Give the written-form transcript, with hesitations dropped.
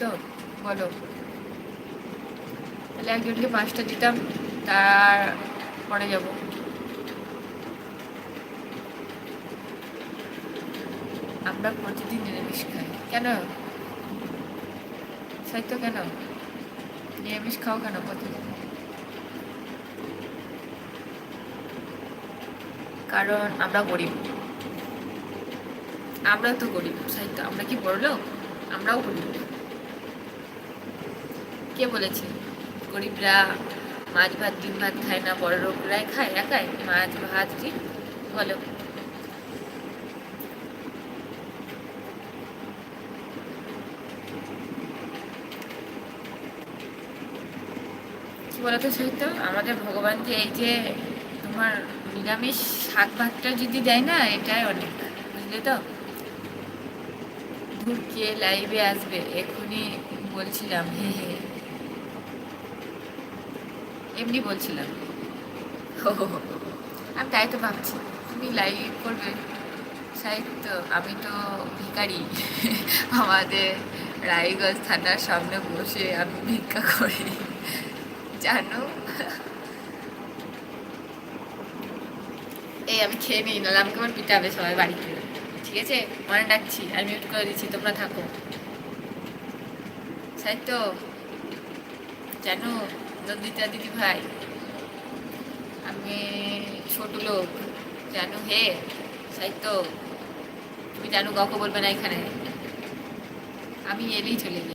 তো বলো, তাহলে একজনকে 5টা দিতাম, তারপরে যাব। আমরা প্রতিদিন নিরামিষ খাই কেন? সাহিত্য কেন নিরামিষ খাও কেন প্রতিদিন? কারণ আমরা গরিব। আমরা তো গরিব সাহিত্য, আমরা কি বড়লোক? আমরাও গরিব। কে বলেছে গরিবরা মাছ ভাত ডিম ভাত খায় না, বড় লোকরাই খায় একাই মাছ ভাত ডিম? বলো। কি বলতো সাহিত্য, আমাদের ভগবান যে এই যে তোমার নিরামিষ শাক ভাতটা যদি দেয় না, এটাই অনেক, বুঝলে তো? ধূর, কে লাইভে আসবে এক্ষুনি বলছিলাম, হে হে, এমনি বলছিলাম। হো হো হো। আমি তাই তো ভাবছি তুমি লাইভ করবে সাহিত্য। আমি তো ভিখারি। আমাদের রায়গঞ্জ থানার সামনে বসে আমি ভিক্ষা করি, জানো? এই আমি খেয়ে নিই, নাহলে আমাকে আমার পিটাবে সবাই বাড়িতে। ঠিক আছে, মনে ডাকছি আর মিউট করে দিচ্ছি, তোমরা থাকো। সাহিত্য, জানো নন্দিতা দিদি ভাই, আমি ছোট লোক, জানো হে সাহিত্য। তুমি জানো কাউকে বলবে না এখানে, আমি এলেই চলে যাই।